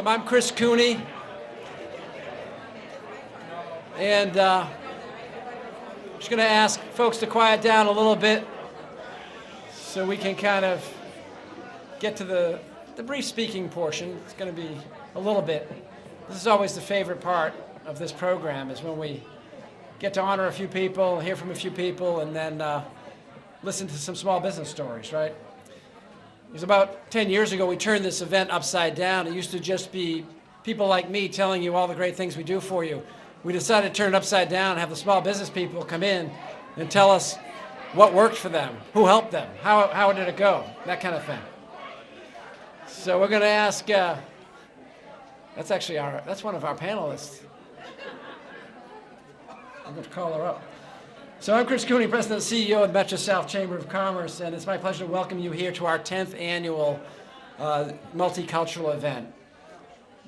I'm Chris Cooney, and I'm just going to ask folks to quiet down a little bit so we can kind of get to the brief speaking portion. It's going to be a little bit. This is always the favorite part of this program, is when we get to honor a few people, hear from a few people, and then listen to some small business stories, right? It was about 10 years ago we turned this event upside down. It used to just be people like me telling you all the great things we do for you. We decided to turn it upside down and have the small business people come in and tell us what worked for them, who helped them, how did it go, that kind of thing. So we're going to ask, that's one of our panelists. I'm going to call her up. So I'm Chris Cooney, President and CEO of the Metro South Chamber of Commerce, and it's my pleasure to welcome you here to our 10th annual multicultural event,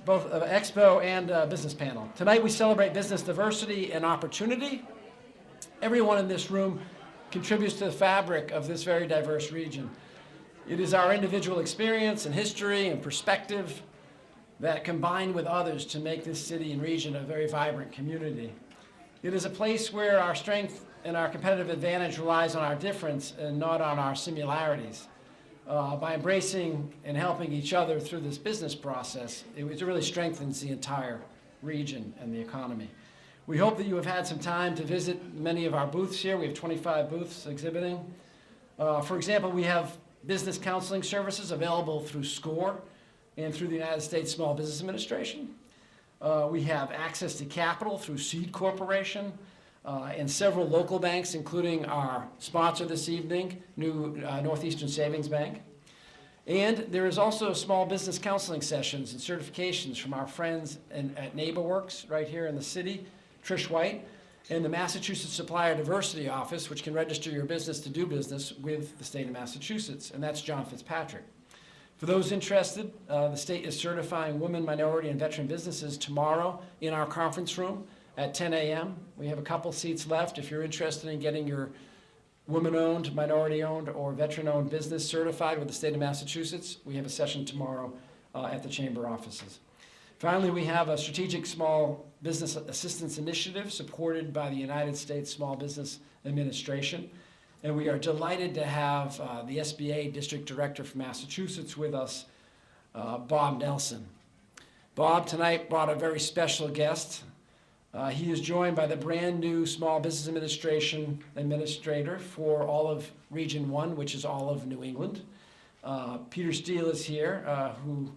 both an expo and a business panel. Tonight we celebrate business diversity and opportunity. Everyone in this room contributes to the fabric of this very diverse region. It is our individual experience and history and perspective that combine with others to make this city and region a very vibrant community. It is a place where our strength and our competitive advantage relies on our difference and not on our similarities. By embracing and helping each other through this business process, it really strengthens the entire region and the economy. We hope that you have had some time to visit many of our booths here. We have 25 booths exhibiting. For example, we have business counseling services available through SCORE and through the United States Small Business Administration. We have access to capital through Seed Corporation and several local banks, including our sponsor this evening, Northeastern Savings Bank. And there is also small business counseling sessions and certifications from our friends at NeighborWorks right here in the city, Trish White, and the Massachusetts Supplier Diversity Office, which can register your business to do business with the state of Massachusetts, and that's John Fitzpatrick. For those interested, the state is certifying women, minority, and veteran businesses tomorrow in our conference room at 10 a.m. We have a couple seats left. If you're interested in getting your woman-owned, minority-owned, or veteran-owned business certified with the state of Massachusetts, we have a session tomorrow at the chamber offices. Finally, we have a strategic small business assistance initiative supported by the United States Small Business Administration. And we are delighted to have the SBA District Director from Massachusetts with us, Bob Nelson. Bob tonight brought a very special guest. He is joined by the brand new Small Business Administration Administrator for all of Region 1, which is all of New England. Peter Steele is here, who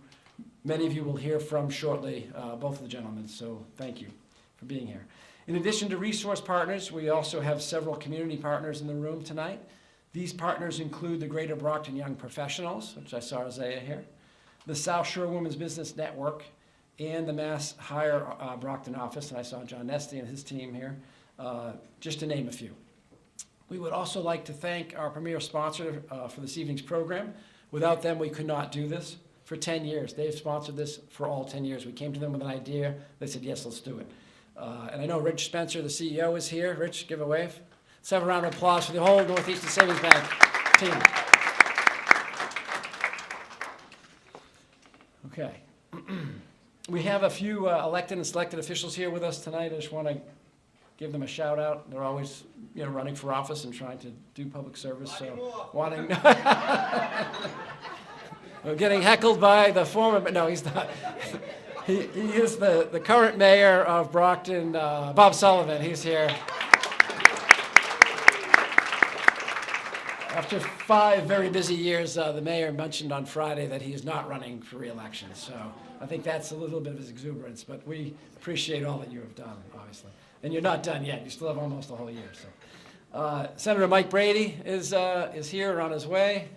many of you will hear from shortly, both of the gentlemen, so thank you for being here. In addition to resource partners, we also have several community partners in the room tonight. These partners include the Greater Brockton Young Professionals, which I saw Isaiah here, the South Shore Women's Business Network, and the Mass Hire Brockton office, and I saw John Nesty and his team here, just to name a few. We would also like to thank our premier sponsor for this evening's program. Without them, we could not do this. For 10 years, they've sponsored this for all 10 years. We came to them with an idea. They said, yes, let's do it. And I know Rich Spencer, the CEO, is here. Rich, give a wave. Let's have a round of applause for the whole Northeastern Savings Bank team. Okay. We have a few elected and selected officials here with us tonight. I just want to give them a shout out. They're always, running for office and trying to do public service. So We're getting heckled by the former, but no, he's not. He is the current mayor of Brockton, Bob Sullivan. He's here. After 5 very busy years, the mayor mentioned on Friday that he is not running for re-election. So I think that's a little bit of his exuberance, but we appreciate all that you have done, obviously. And you're not done yet. You still have almost a whole year. So Senator Mike Brady is here on his way.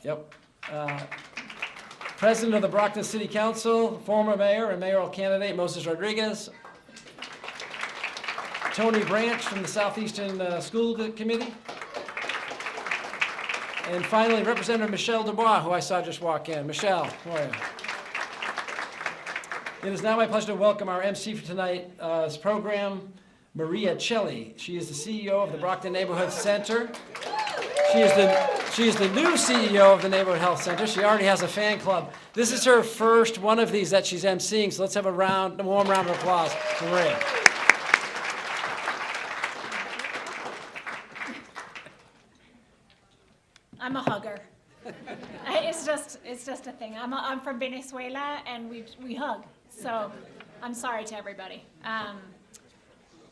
Yep. President of the Brockton City Council, former mayor and mayoral candidate Moses Rodriguez. Tony Branch from the Southeastern School Committee. And finally, Representative Michelle Dubois, who I saw just walk in. Michelle, how are you? It is now my pleasure to welcome our MC for tonight's program, Maria Celli. She is the CEO of the Brockton Neighborhood Center. She is the new CEO of the Neighborhood Health Center. She already has a fan club. This is her first one of these that she's emceeing, so let's have a warm round of applause for Maria. I'm a hugger. It's just a thing. I'm from Venezuela, and we hug. So I'm sorry to everybody.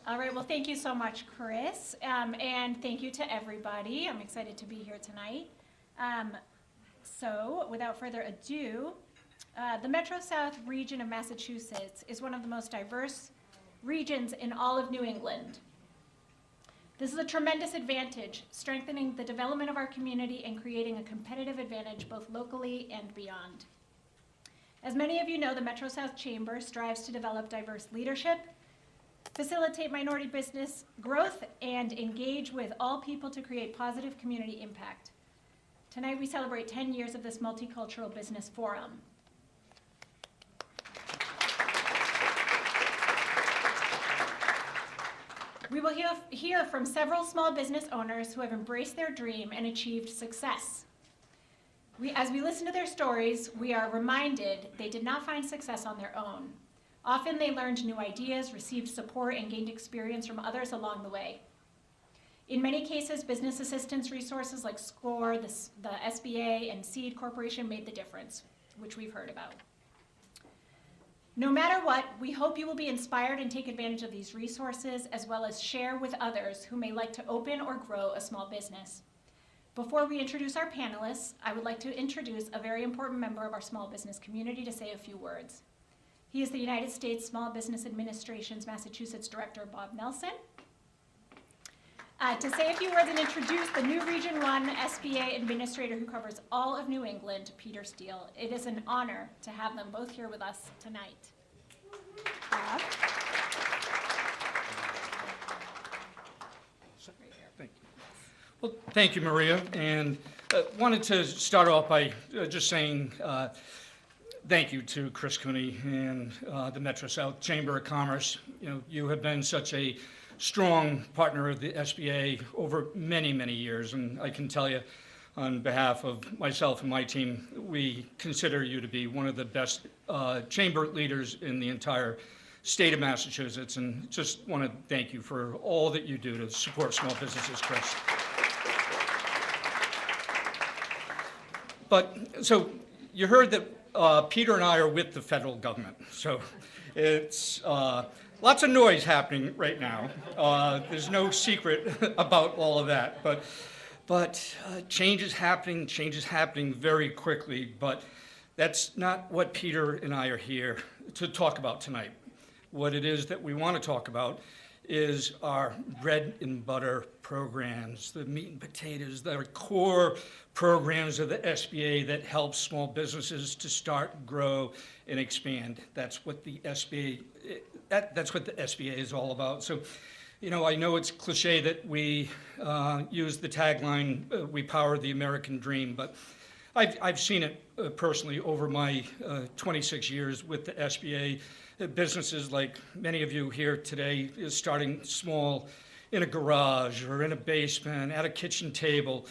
All right, well, thank you so much, Chris, and thank you to everybody. I'm excited to be here tonight. So without further ado, the Metro South region of Massachusetts is one of the most diverse regions in all of New England. This is a tremendous advantage, strengthening the development of our community and creating a competitive advantage both locally and beyond. As many of you know, the Metro South Chamber strives to develop diverse leadership, facilitate minority business growth, and engage with all people to create positive community impact. Tonight we celebrate 10 years of this Multicultural Business Forum. We will hear from several small business owners who have embraced their dream and achieved success. As we listen to their stories, we are reminded they did not find success on their own. Often they learned new ideas, received support, and gained experience from others along the way. In many cases, business assistance resources like SCORE, the SBA, and SEED Corporation made the difference, which we've heard about. No matter what, we hope you will be inspired and take advantage of these resources, as well as share with others who may like to open or grow a small business. Before we introduce our panelists, I would like to introduce a very important member of our small business community to say a few words. He is the United States Small Business Administration's Massachusetts Director, Bob Nelson. To say a few words and introduce the new Region 1 SBA Administrator who covers all of New England, Peter Steele. It is an honor to have them both here with us tonight. Bob? Thank you. Well, thank you, Maria, and wanted to start off by just saying thank you to Chris Cooney and the Metro South Chamber of Commerce. You know, you have been such a strong partner of the SBA over many, many years, and I can tell you on behalf of myself and my team, we consider you to be one of the best chamber leaders in the entire state of Massachusetts, and just want to thank you for all that you do to support small businesses, Chris. But, so you heard that Peter and I are with the federal government, so it's lots of noise happening right now. There's no secret about all of that, but change is happening very quickly, but that's not what Peter and I are here to talk about tonight. What it is that we want to talk about is our bread and butter programs, the meat and potatoes, the core programs of the SBA that help small businesses to start, grow, and expand. That's what the SBA is all about. So, you know, I know it's cliche that we use the tagline, we power the American dream, but I've seen it personally over my 26 years with the SBA. Businesses like many of you here today is starting small in a garage or in a basement, at a kitchen table,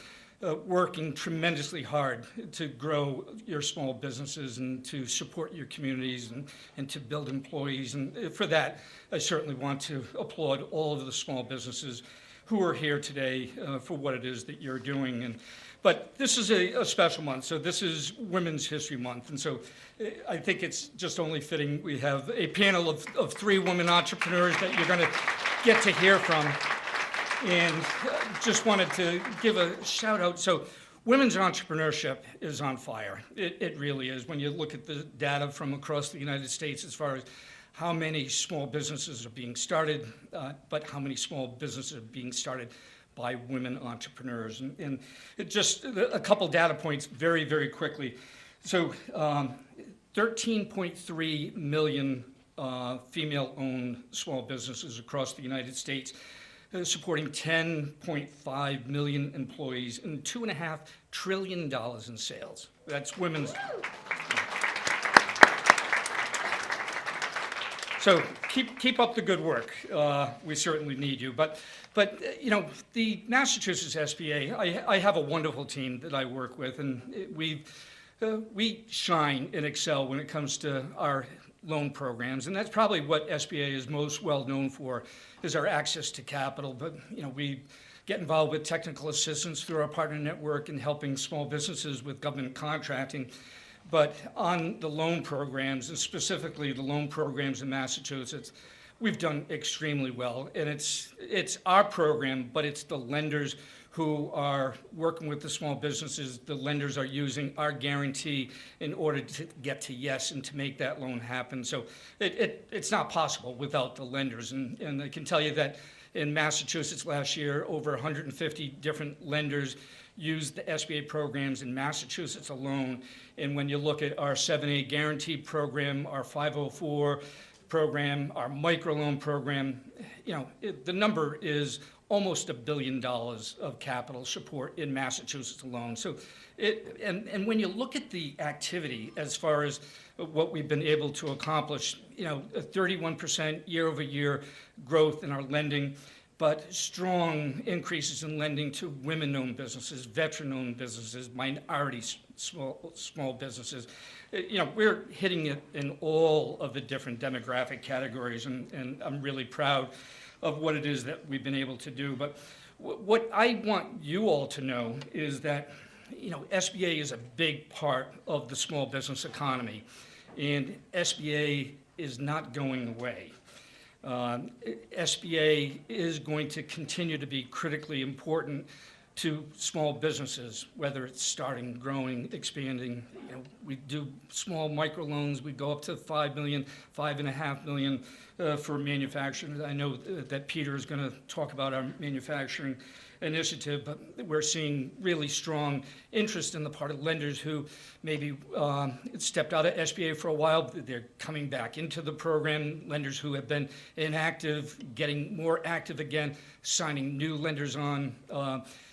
working tremendously hard to grow your small businesses and to support your communities and to build employees. And for that, I certainly want to applaud all of the small businesses who are here today for what it is that you're doing. But this is a special month, so this is Women's History Month, and so I think it's just only fitting we have a panel of 3 women entrepreneurs that you're going to get to hear from. And just wanted to give a shout out. So women's entrepreneurship is on fire. It really is. When you look at the data from across the United States as far as how many small businesses are being started, but how many small businesses are being started by women entrepreneurs. And it just a couple data points very, very quickly. So 13.3 million female-owned small businesses across the United States, supporting 10.5 million employees and $2.5 trillion in sales. That's women's. So keep up the good work. We certainly need you. But you know, the Massachusetts SBA, I have a wonderful team that I work with, and we shine and excel when it comes to our loan programs, and that's probably what SBA is most well known for, is our access to capital. But you know, we get involved with technical assistance through our partner network and helping small businesses with government contracting. But on the loan programs, and specifically the loan programs in Massachusetts, we've done extremely well. And it's our program, but it's the lenders who are working with the small businesses. The lenders are using our guarantee in order to get to yes and to make that loan happen. So it's not possible without the lenders. And I can tell you that in Massachusetts last year, over 150 different lenders used the SBA programs in Massachusetts alone. And when you look at our 7A guarantee program, our 504 program, our microloan program, you know, the number is almost $1 billion of capital support in Massachusetts alone. So and when you look at the activity as far as what we've been able to accomplish, you know, a 31% year-over-year growth in our lending, but strong increases in lending to women-owned businesses, veteran-owned businesses, minority small businesses. You know, we're hitting it in all of the different demographic categories, and I'm really proud of what it is that we've been able to do. But what I want you all to know is that, you know, SBA is a big part of the small business economy, and SBA is not going away. SBA is going to continue to be critically important to small businesses, whether it's starting, growing, expanding. You know, we do small microloans. We go up to $5 million, $5.5 million for manufacturing. I know that Peter is going to talk about our manufacturing initiative, but we're seeing really strong interest in the part of lenders who maybe stepped out of SBA for a while. They're coming back into the program. Lenders who have been inactive, getting more active again, signing new lenders on.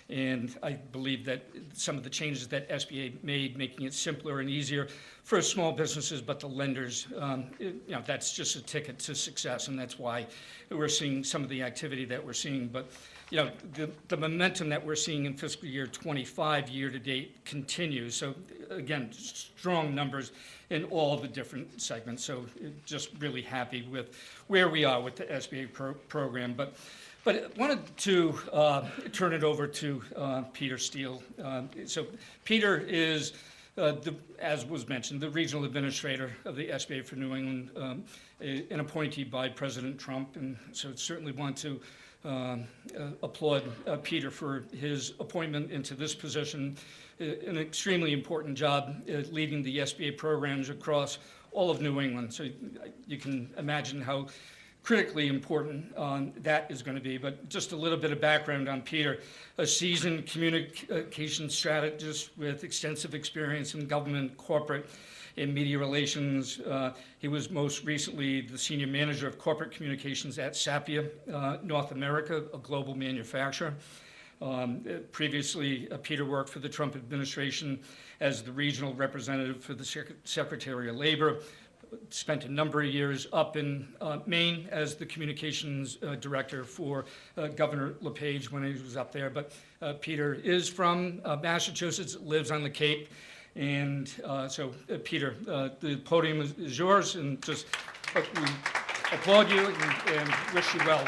And I believe that some of the changes that SBA made, making it simpler and easier for small businesses, but the lenders, you know, that's just a ticket to success, and that's why we're seeing some of the activity that we're seeing. But you know, the momentum that we're seeing in fiscal year 25 year to date continues. So again, strong numbers in all the different segments. So just really happy with where we are with the SBA program. But I wanted to turn it over to Peter Steele. So Peter is, as was mentioned, the regional administrator of the SBA for New England, an appointee by President Trump. And so certainly want to applaud Peter for his appointment into this position. An extremely important job leading the SBA programs across all of New England. So you can imagine how critically important that is going to be. But just a little bit of background on Peter: a seasoned communication strategist with extensive experience in government, corporate, and media relations. He was most recently the senior manager of corporate communications at Sapia North America, a global manufacturer. Previously, Peter worked for the Trump administration as the regional representative for the Secretary of Labor. Spent a number of years up in Maine as the communications director for Governor LePage when he was up there. But Peter is from Massachusetts, lives on the Cape. And so, Peter, the podium is yours, and just we applaud you and wish you well.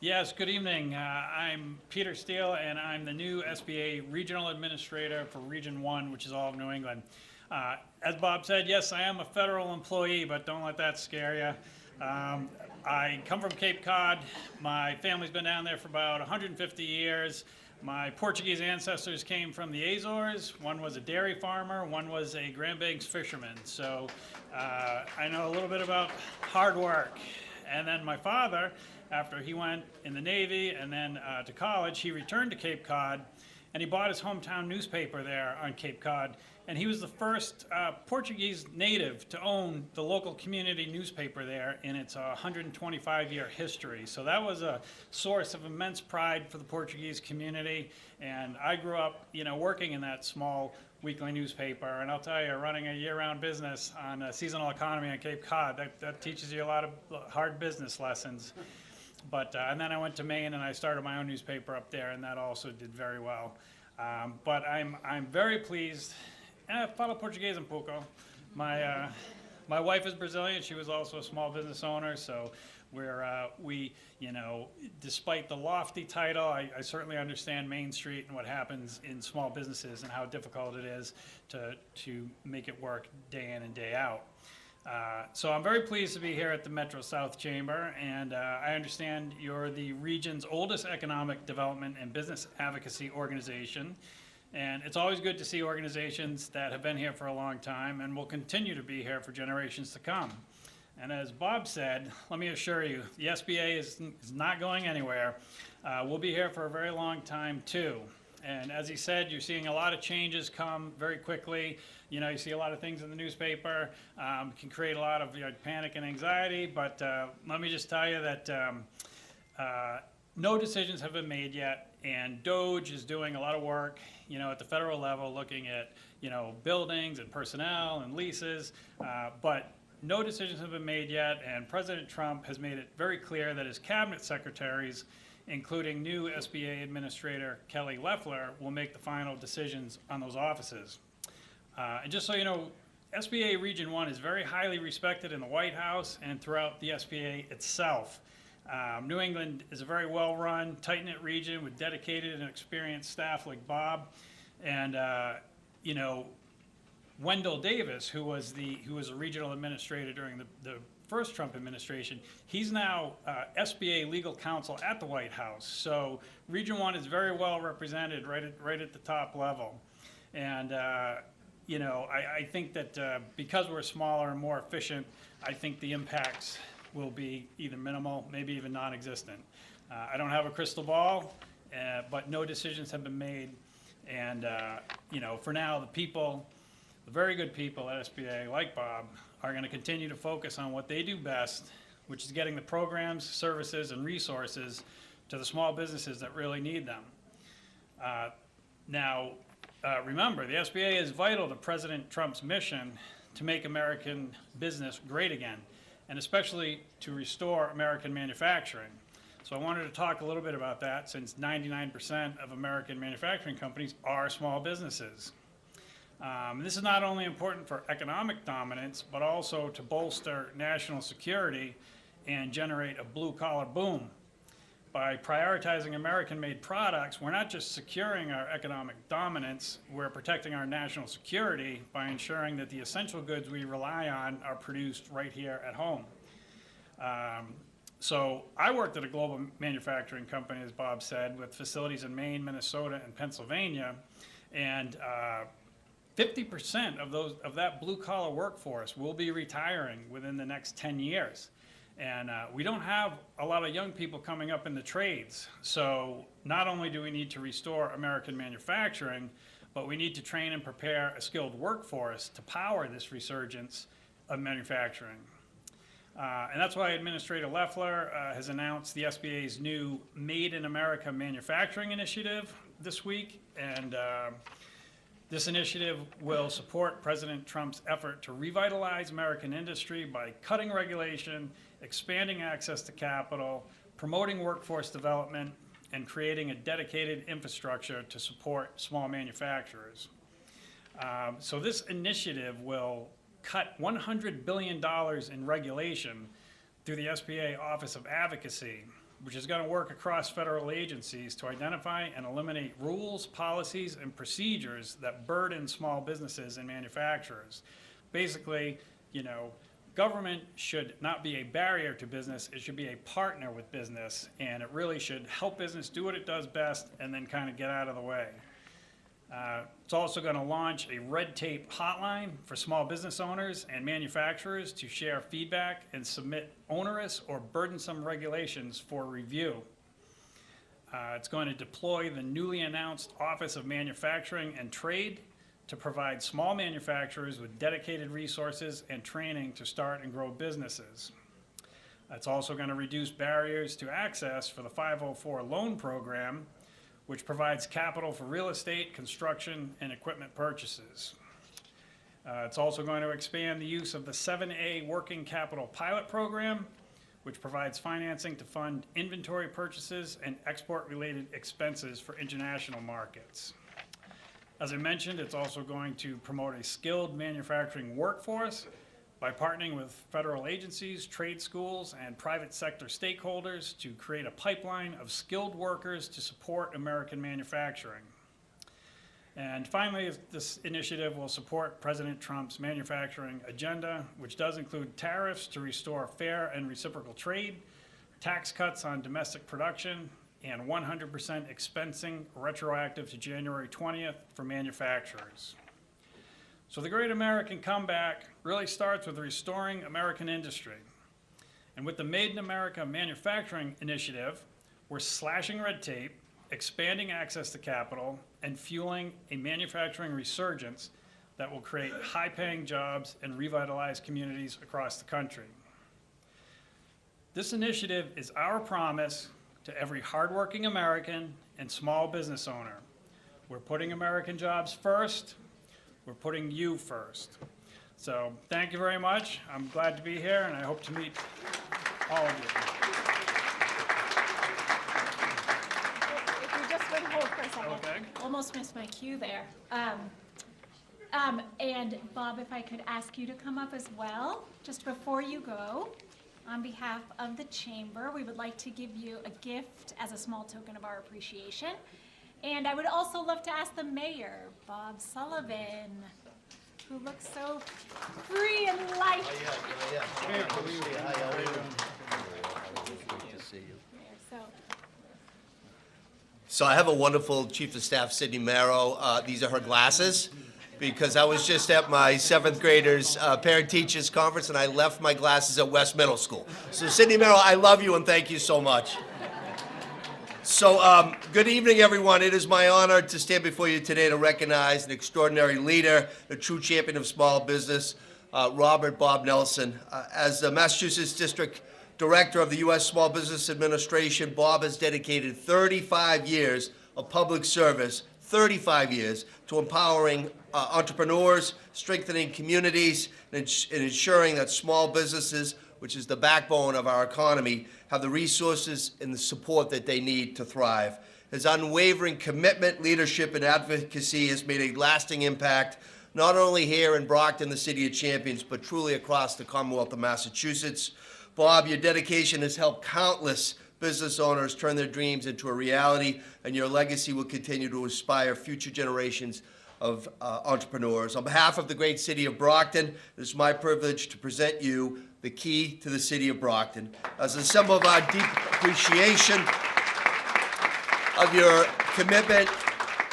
Yes, good evening. I'm Peter Steele, and I'm the new SBA Regional Administrator for Region 1, which is all of New England. As Bob said, yes, I am a federal employee, but don't let that scare you. I come from Cape Cod. My family's been down there for about 150 years. My Portuguese ancestors came from the Azores. One was a dairy farmer, one was a Grand Banks fisherman. So I know a little bit about hard work. And then my father, after he went in the Navy and then to college, he returned to Cape Cod, and he bought his hometown newspaper there on Cape Cod, and he was the first Portuguese native to own the local community newspaper there in its 125-year history. So that was a source of immense pride for the Portuguese community, and I grew up, working in that small weekly newspaper, and I'll tell you, running a year-round business on a seasonal economy on Cape Cod, that teaches you a lot of hard business lessons. But, and then I went to Maine and I started my own newspaper up there, and that also did very well. But I'm very pleased. Falo português um pouco. My wife is Brazilian. She was also a small business owner, so despite the lofty title, I certainly understand Main Street and what happens in small businesses and how difficult it is to make it work day in and day out. So I'm very pleased to be here at the Metro South Chamber, and I understand you're the region's oldest economic development and business advocacy organization. And it's always good to see organizations that have been here for a long time and will continue to be here for generations to come. And as Bob said, let me assure you, the SBA is not going anywhere. We'll be here for a very long time too. And as he said, you're seeing a lot of changes come very quickly. You see a lot of things in the newspaper, can create a lot of panic and anxiety, but let me just tell you that no decisions have been made yet, and DOGE is doing a lot of work, at the federal level, looking at, buildings and personnel and leases, but no decisions have been made yet, and President Trump has made it very clear that his cabinet secretaries, including new SBA Administrator Kelly Loeffler, will make the final decisions on those offices. And just so you know, SBA Region 1 is very highly respected in the White House and throughout the SBA itself. New England is a very well-run, tight-knit region with dedicated and experienced staff like Bob. And, Wendell Davis, who was a regional administrator during the first Trump administration, he's now SBA legal counsel at the White House. So Region 1 is very well represented right at the top level. And, I think that because we're smaller and more efficient, I think the impacts will be either minimal, maybe even non-existent. I don't have a crystal ball, but no decisions have been made. And, for now, the very good people at SBA, like Bob, are going to continue to focus on what they do best, which is getting the programs, services, and resources to the small businesses that really need them. Remember, the SBA is vital to President Trump's mission to make American business great again, and especially to restore American manufacturing. So I wanted to talk a little bit about that, since 99% of American manufacturing companies are small businesses. This is not only important for economic dominance, but also to bolster national security and generate a blue-collar boom. By prioritizing American-made products, we're not just securing our economic dominance, we're protecting our national security by ensuring that the essential goods we rely on are produced right here at home. So I worked at a global manufacturing company, as Bob said, with facilities in Maine, Minnesota, and Pennsylvania, and 50% of that blue-collar workforce will be retiring within the next 10 years. And we don't have a lot of young people coming up in the trades. So not only do we need to restore American manufacturing, but we need to train and prepare a skilled workforce to power this resurgence of manufacturing. And that's why Administrator Loeffler has announced the SBA's new Made in America Manufacturing Initiative this week. And this initiative will support President Trump's effort to revitalize American industry by cutting regulation, expanding access to capital, promoting workforce development, and creating a dedicated infrastructure to support small manufacturers. So this initiative will cut $100 billion in regulation through the SBA Office of Advocacy, which is going to work across federal agencies to identify and eliminate rules, policies, and procedures that burden small businesses and manufacturers. Basically, government should not be a barrier to business, it should be a partner with business, and it really should help business do what it does best and then kind of get out of the way. It's also going to launch a red tape hotline for small business owners and manufacturers to share feedback and submit onerous or burdensome regulations for review. It's going to deploy the newly announced Office of Manufacturing and Trade to provide small manufacturers with dedicated resources and training to start and grow businesses. It's also going to reduce barriers to access for the 504 loan program, which provides capital for real estate, construction, and equipment purchases. It's also going to expand the use of the 7A Working Capital Pilot Program, which provides financing to fund inventory purchases and export-related expenses for international markets. As I mentioned, it's also going to promote a skilled manufacturing workforce by partnering with federal agencies, trade schools, and private sector stakeholders to create a pipeline of skilled workers to support American manufacturing. And finally, this initiative will support President Trump's manufacturing agenda, which does include tariffs to restore fair and reciprocal trade, tax cuts on domestic production, and 100% expensing retroactive to January 20th for manufacturers. So the Great American Comeback really starts with restoring American industry. And with the Made in America Manufacturing Initiative, we're slashing red tape, expanding access to capital, and fueling a manufacturing resurgence that will create high-paying jobs and revitalize communities across the country. This initiative is our promise to every hardworking American and small business owner. We're putting American jobs first. We're putting you first. So thank you very much. I'm glad to be here, and I hope to meet all of you. If you just would hold for a second. Okay. Almost missed my cue there. And Bob, if I could ask you to come up as well, just before you go. On behalf of the Chamber, we would like to give you a gift as a small token of our appreciation. And I would also love to ask the mayor, Bob Sullivan, who looks so free and light. So I have a wonderful Chief of Staff, Sydney Marrow. These are her glasses, because I was just at my 7th graders parent-teachers conference and I left my glasses at West Middle School. So Sydney Marrow, I love you and thank you so much. So good evening, everyone. It is my honor to stand before you today to recognize an extraordinary leader, a true champion of small business, Robert Bob Nelson. As the Massachusetts District Director of the U.S. Small Business Administration, Bob has dedicated 35 years of public service, 35 years, to empowering entrepreneurs, strengthening communities, and ensuring that small businesses, which is the backbone of our economy, have the resources and the support that they need to thrive. His unwavering commitment, leadership, and advocacy has made a lasting impact, not only here in Brockton, the City of Champions, but truly across the Commonwealth of Massachusetts. Bob, your dedication has helped countless business owners turn their dreams into a reality, and your legacy will continue to inspire future generations of entrepreneurs. On behalf of the great city of Brockton, it is my privilege to present you the key to the city of Brockton. As a symbol of our deep appreciation of your commitment,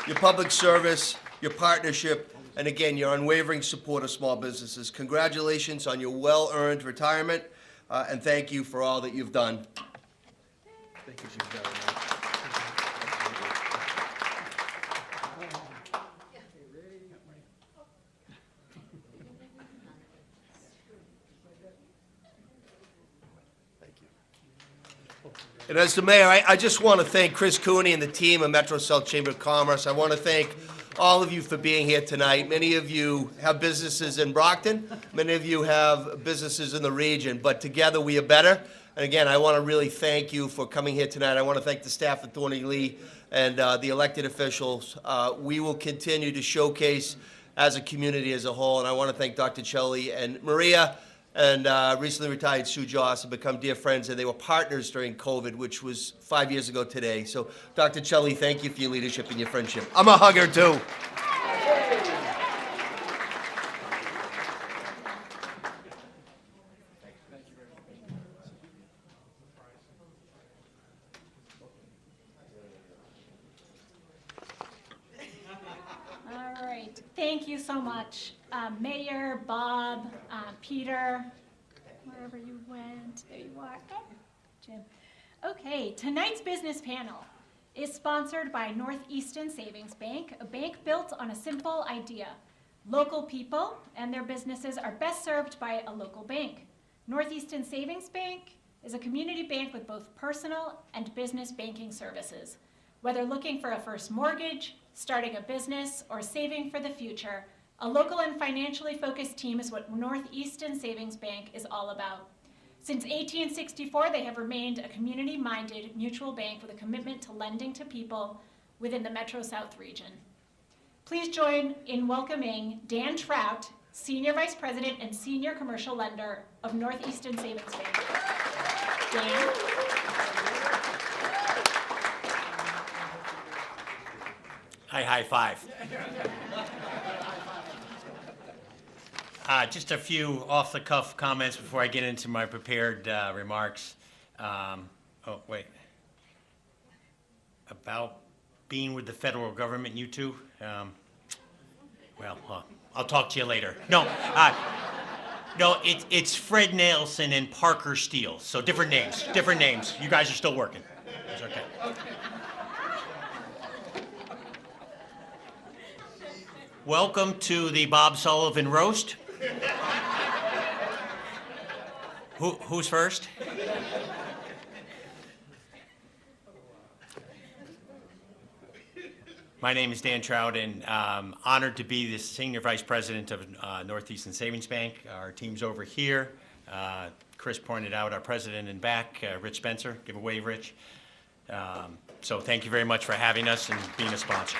your public service, your partnership, and again, your unwavering support of small businesses. Congratulations on your well-earned retirement, and thank you for all that you've done. Thank you very much. And as the mayor, I just want to thank Chris Cooney and the team of Metro South Chamber of Commerce. I want to thank all of you for being here tonight. Many of you have businesses in Brockton. Many of you have businesses in the region, but together we are better. And again, I want to really thank you for coming here tonight. I want to thank the staff at Thorny Lee and the elected officials. We will continue to showcase as a community as a whole. And I want to thank Dr. Chelly and Maria and recently retired Sue Joss have become dear friends, and they were partners during COVID, which was 5 years ago today. So, Dr. Chelly, thank you for your leadership and your friendship. I'm a hugger, too. All right, thank you so much, Mayor, Bob, Peter, wherever you went, there you are, Jim. Okay, tonight's business panel is sponsored by Northeastern Savings Bank, a bank built on a simple idea. Local people and their businesses are best served by a local bank. Northeastern Savings Bank is a community bank with both personal and business banking services. Whether looking for a first mortgage, starting a business, or saving for the future, a local and financially focused team is what Northeastern Savings Bank is all about. Since 1864, they have remained a community-minded mutual bank with a commitment to lending to people within the Metro South region. Please join in welcoming Dan Trout, Senior Vice President and Senior Commercial Lender of Northeastern Savings Bank. Dan? High five. Just a few off-the-cuff comments before I get into my prepared remarks. About being with the federal government, you two. I'll talk to you later. No, it's Fred Nelson and Parker Steele. So different names. You guys are still working. It's okay. Welcome to the Bob Sullivan Roast. Who's first? My name is Dan Trout, and I'm honored to be the Senior Vice President of Northeastern Savings Bank. Our team's over here. Chris pointed out our president in back, Rich Spencer. Give a wave, Rich. So thank you very much for having us and being a sponsor.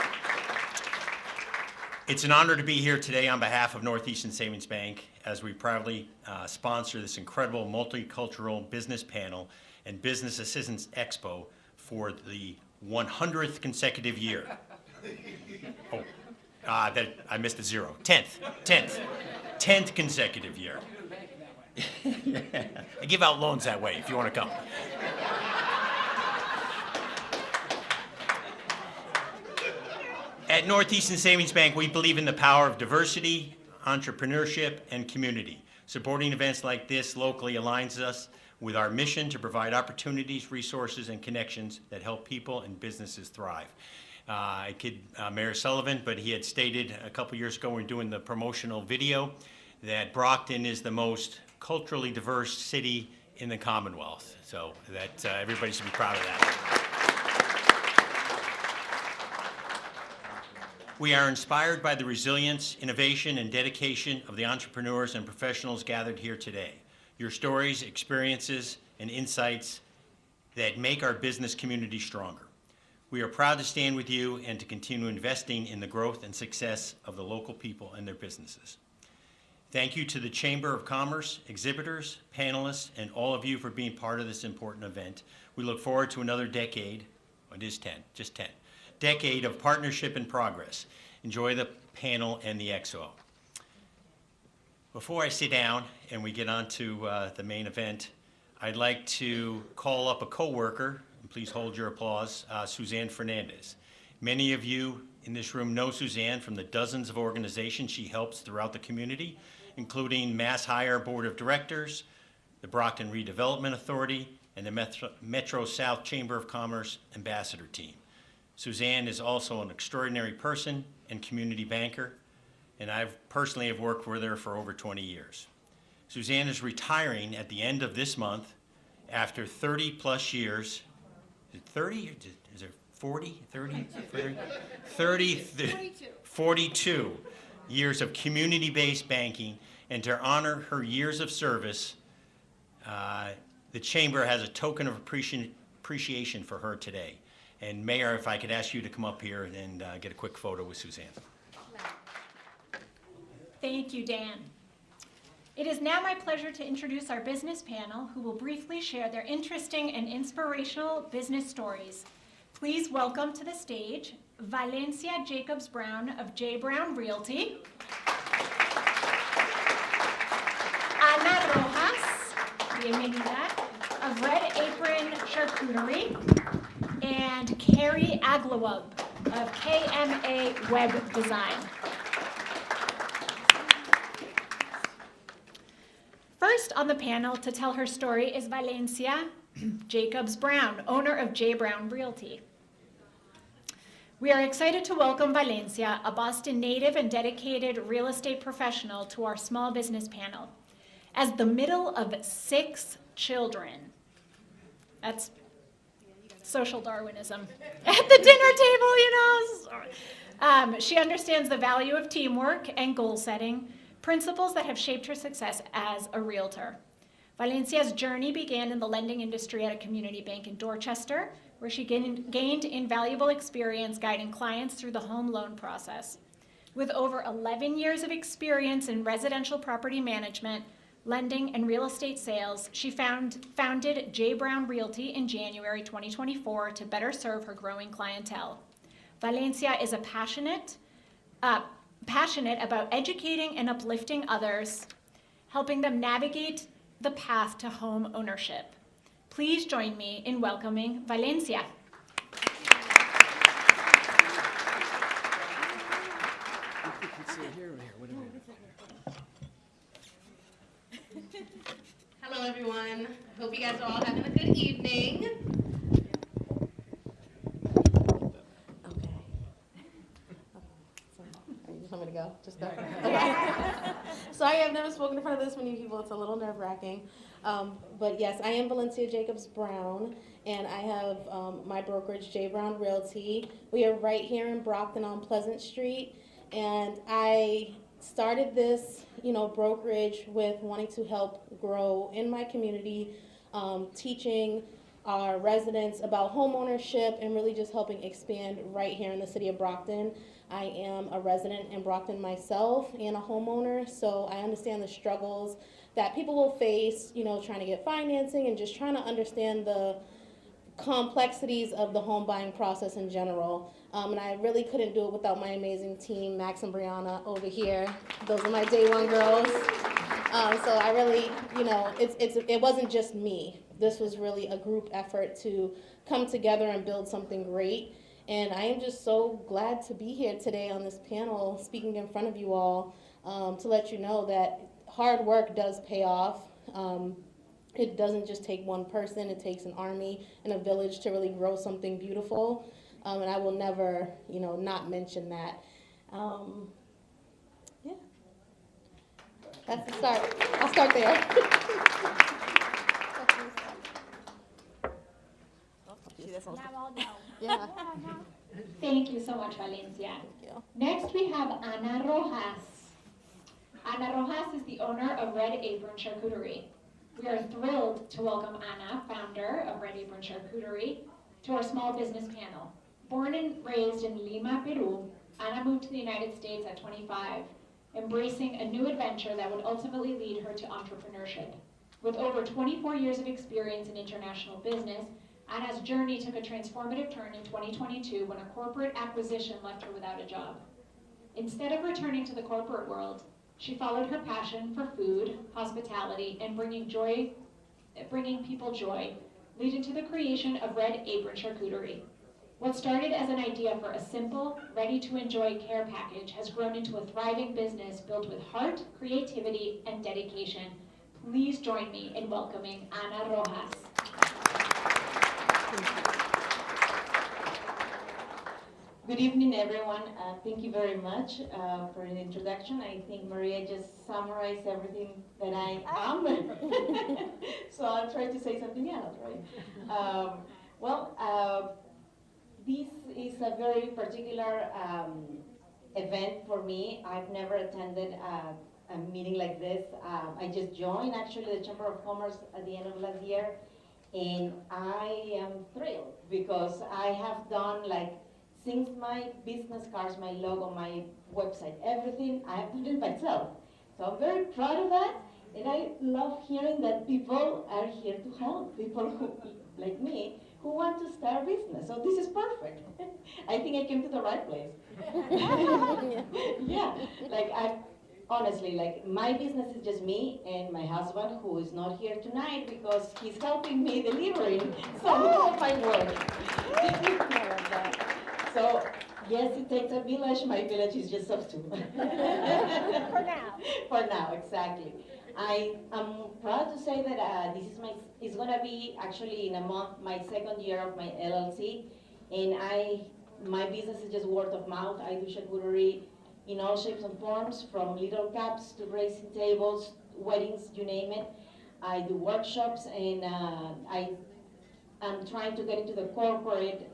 It's an honor to be here today on behalf of Northeastern Savings Bank as we proudly sponsor this incredible multicultural business panel and business assistance expo for the 100th consecutive year. I missed a zero. 10th consecutive year. I give out loans that way if you want to come. At Northeastern Savings Bank, we believe in the power of diversity, entrepreneurship, and community. Supporting events like this locally aligns us with our mission to provide opportunities, resources, and connections that help people and businesses thrive. I kid Mayor Sullivan, but he had stated a couple years ago when we were doing the promotional video that Brockton is the most culturally diverse city in the Commonwealth. So that everybody should be proud of that. We are inspired by the resilience, innovation, and dedication of the entrepreneurs and professionals gathered here today. Your stories, experiences, and insights that make our business community stronger. We are proud to stand with you and to continue investing in the growth and success of the local people and their businesses. Thank you to the Chamber of Commerce, exhibitors, panelists, and all of you for being part of this important event. We look forward to another decade, it is 10, just 10, decade of partnership and progress. Enjoy the panel and the expo. Before I sit down and we get on to the main event, I'd like to call up a coworker, and please hold your applause, Suzanne Fernandez. Many of you in this room know Suzanne from the dozens of organizations she helps throughout the community, including Mass Hire Board of Directors, the Brockton Redevelopment Authority, and the Metro South Chamber of Commerce Ambassador Team. Suzanne is also an extraordinary person and community banker, and I personally have worked with her for over 20 years. Suzanne is retiring at the end of this month after 30 plus years. Is it 30? Is it 40? 30? 42 years of community-based banking, and to honor her years of service, the Chamber has a token of appreciation for her today. And Mayor, if I could ask you to come up here and get a quick photo with Suzanne. Thank you, Dan. It is now my pleasure to introduce our business panel, who will briefly share their interesting and inspirational business stories. Please welcome to the stage Valencia Jacobs Brown of J. Brown Realty, Ana Rojas, bienvenida, of Red Apron Charcuterie, and Carrie Aglawab of KMA Web Design. First on the panel to tell her story is Valencia Jacobs Brown, owner of J. Brown Realty. We are excited to welcome Valencia, a Boston native and dedicated real estate professional, to our small business panel. As the middle of 6 children, that's social Darwinism at the dinner table, you know. She understands the value of teamwork and goal setting, principles that have shaped her success as a realtor. Valencia's journey began in the lending industry at a community bank in Dorchester, where she gained invaluable experience guiding clients through the home loan process. With over 11 years of experience in residential property management, lending, and real estate sales, she founded J. Brown Realty in January 2024 to better serve her growing clientele. Valencia is passionate about educating and uplifting others, helping them navigate the path to home ownership. Please join me in welcoming Valencia. Hello, everyone. Hope you guys are all having a good evening. Okay. So, you just want me to go? Just go? Okay. Sorry, I've never spoken in front of this many people. It's a little nerve-wracking. But yes, I am Valencia Jacobs Brown, and I have my brokerage, J. Brown Realty. We are right here in Brockton on Pleasant Street, and I started this, brokerage with wanting to help grow in my community, teaching our residents about home ownership and really just helping expand right here in the city of Brockton. I am a resident in Brockton myself and a homeowner, so I understand the struggles that people will face, trying to get financing and just trying to understand the complexities of the home buying process in general. And I really couldn't do it without my amazing team, Max and Brianna over here. Those are my day one girls. So I really, it wasn't just me. This was really a group effort to come together and build something great. And I am just so glad to be here today on this panel, speaking in front of you all, to let you know that hard work does pay off. It doesn't just take one person, it takes an army and a village to really grow something beautiful. And I will never, not mention that. Yeah, that's the start. I'll start there. Yeah. Thank you so much, Valencia. Thank you. Next, we have Ana Rojas. Ana Rojas is the owner of Red Apron Charcuterie. We are thrilled to welcome Ana, founder of Red Apron Charcuterie, to our small business panel. Born and raised in Lima, Peru, Ana moved to the United States at 25, embracing a new adventure that would ultimately lead her to entrepreneurship. With over 24 years of experience in international business, Ana's journey took a transformative turn in 2022 when a corporate acquisition left her without a job. Instead of returning to the corporate world, she followed her passion for food, hospitality, and bringing people joy, leading to the creation of Red Apron Charcuterie. What started as an idea for a simple, ready-to-enjoy care package has grown into a thriving business built with heart, creativity, and dedication. Please join me in welcoming Ana Rojas. Good evening, everyone. Thank you very much for the introduction. I think Maria just summarized everything that I am. So I'll try to say something else, right? This is a very particular event for me. I've never attended a meeting like this. I just joined, actually, the Chamber of Commerce at the end of last year. And I am thrilled because I have done, since my business cards, my logo, my website, everything, I have done it myself. So I'm very proud of that. And I love hearing that people are here to help, people who, like me, who want to start a business. So this is perfect. I think I came to the right place. Yeah, honestly, my business is just me and my husband, who is not here tonight because he's helping me delivering some of my work. So, yes, it takes a village. My village is just us two. For now. For now, exactly. I am proud to say that it's gonna be actually in a month my second year of my LLC, and I my business is just word of mouth. I do charcuterie in all shapes and forms, from little cups to racing tables, weddings, you name it. I do workshops, and I'm trying to get into the corporate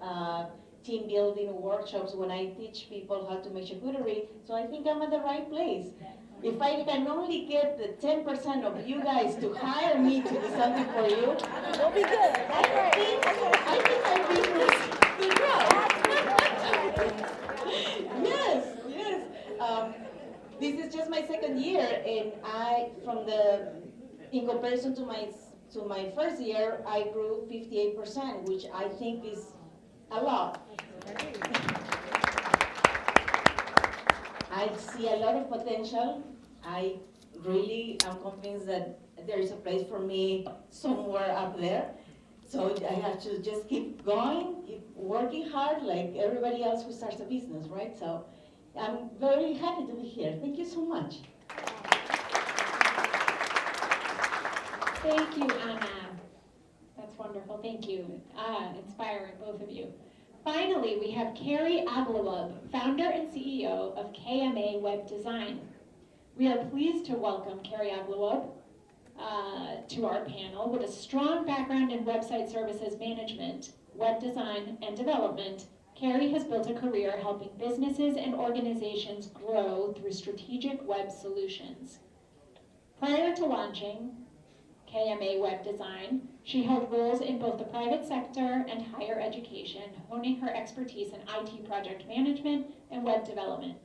team building workshops when I teach people how to make charcuterie. So I think I'm at the right place. If I can only get the 10% of you guys to hire me to do something for you, We'll be good. That's right. I think I'd be good job. Yes, yes. This is just my second year, and in comparison to my first year, I grew 58%, which I think is a lot. I see a lot of potential. I really am convinced that there is a place for me somewhere up there. So I have to just keep going, keep working hard like everybody else who starts a business, right? So I'm very happy to be here. Thank you so much. Thank you, Anna. That's wonderful. Thank you. Inspiring, both of you. Finally, we have Carrie Aglawab, founder and CEO of KMA Web Design. We are pleased to welcome Carrie Aglawab to our panel. With a strong background in website services management, web design, and development, Carrie has built a career helping businesses and organizations grow through strategic web solutions. Prior to launching KMA Web Design, she held roles in both the private sector and higher education, honing her expertise in IT project management and web development.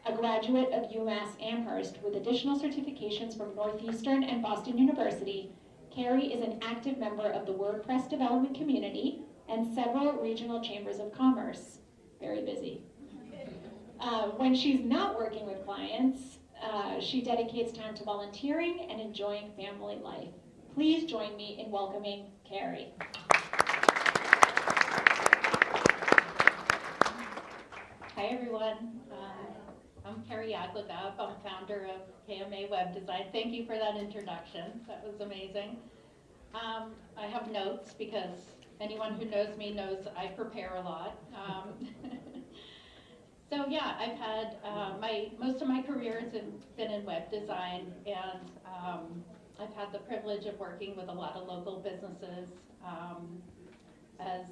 A graduate of UMass Amherst with additional certifications from Northeastern and Boston University, Carrie is an active member of the WordPress development community and several regional chambers of commerce. Very busy. When she's not working with clients, she dedicates time to volunteering and enjoying family life. Please join me in welcoming Carrie. Hi everyone, I'm Carrie Aglawab. I'm founder of KMA Web Design. Thank you for that introduction, that was amazing. I have notes because anyone who knows me knows I prepare a lot. So yeah, I've had, most of my career has been in web design, and I've had the privilege of working with a lot of local businesses. As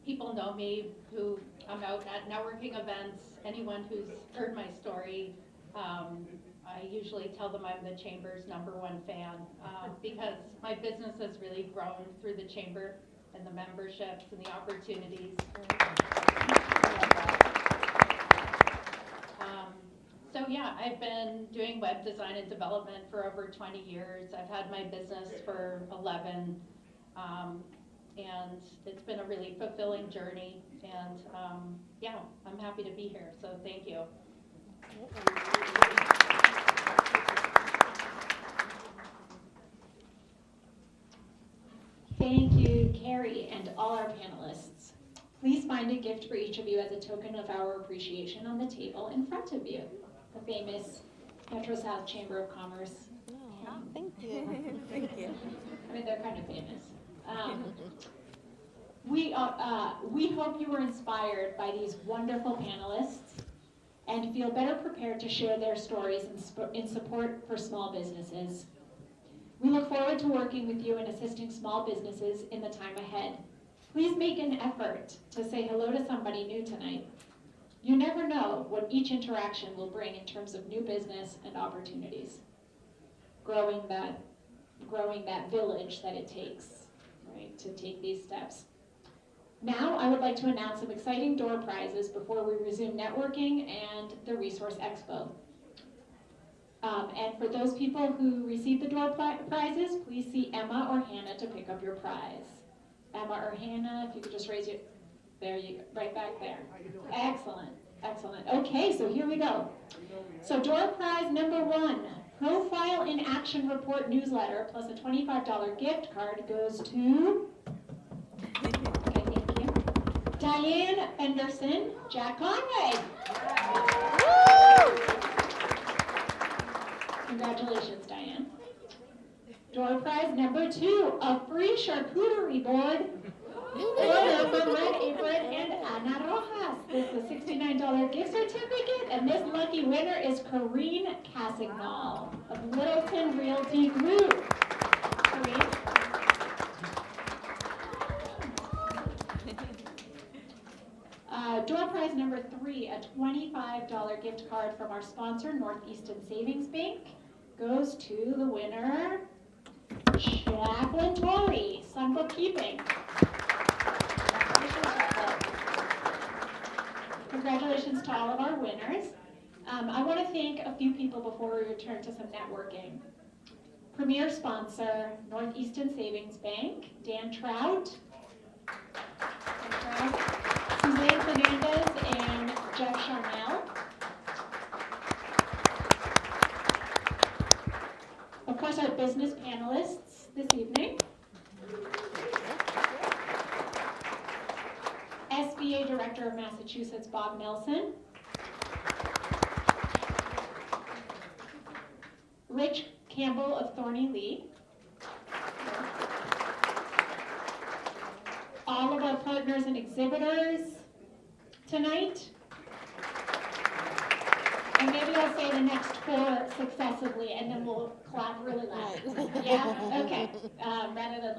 people know me, who I'm out at networking events, anyone who's heard my story, I usually tell them I'm the Chamber's #1 fan because my business has really grown through the Chamber and the memberships and the opportunities. So yeah, I've been doing web design and development for over 20 years. I've had my business for 11, and it's been a really fulfilling journey. And yeah, I'm happy to be here, so thank you. Thank you, Carrie, and all our panelists. Please find a gift for each of you as a token of our appreciation on the table in front of you. The famous Metro South Chamber of Commerce. Oh, thank you. Thank you. I mean, they're kind of famous. We hope you were inspired by these wonderful panelists and feel better prepared to share their stories in support for small businesses. We look forward to working with you and assisting small businesses in the time ahead. Please make an effort to say hello to somebody new tonight. You never know what each interaction will bring in terms of new business and opportunities. Growing that village that it takes, right, to take these steps. Now, I would like to announce some exciting door prizes before we resume networking and the Resource Expo. And for those people who receive the door prizes, please see Emma or Hannah to pick up your prize. Emma or Hannah, if you could just raise your, there you go, right back there. Excellent, excellent. Okay, so here we go. So door prize number 1, Profile in Action Report newsletter plus a $25 gift card goes to, okay, thank you, Diane Fenderson, Jack Conway. Congratulations, Diane. Door prize number 2, a free charcuterie board Hola from Red Apron, and Ana Rojas. This is a $69 gift certificate, and this lucky winner is Corrine Casignol of Littleton Realty Group. Corrine? Door prize number 3, a $25 gift card from our sponsor, Northeastern Savings Bank, goes to the winner, Jacqueline Thorny, Sun Bookkeeping. Congratulations to all of our winners. I want to thank a few people before we return to some networking. Premier sponsor, Northeastern Savings Bank, Dan Trout. Suzanne Fernandez and Jeff Charnel. Of course, our business panelists this evening. SBA Director of Massachusetts, Bob Nelson. Rich Campbell of Thorny Lee. All of our partners and exhibitors tonight. And maybe I'll say the next 4 successively, and then we'll clap really loud. Yeah? Okay. Rather than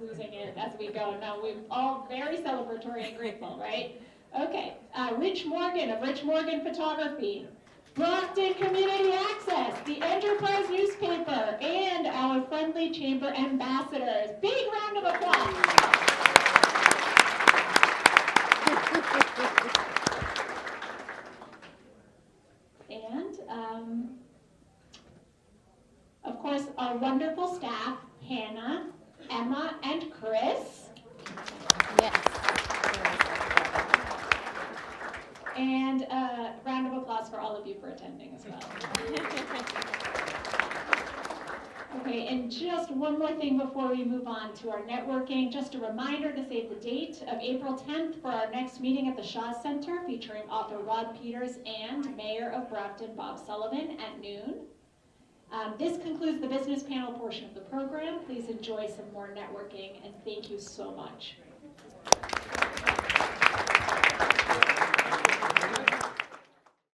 losing it as we go. No, we're all very celebratory and grateful, right? Okay. Rich Morgan of Rich Morgan Photography. Brockton Community Access, the Enterprise newspaper, and our friendly chamber ambassadors. Big round of applause. And, of course, our wonderful staff, Hannah, Emma, and Chris. Yes. And a round of applause for all of you for attending as well. Okay, and just one more thing before we move on to our networking. Just a reminder to save the date of April 10th for our next meeting at the Shaw Center featuring author Rod Peters and Mayor of Brockton, Bob Sullivan at noon. This concludes the business panel portion of the program. Please enjoy some more networking, and thank you so much.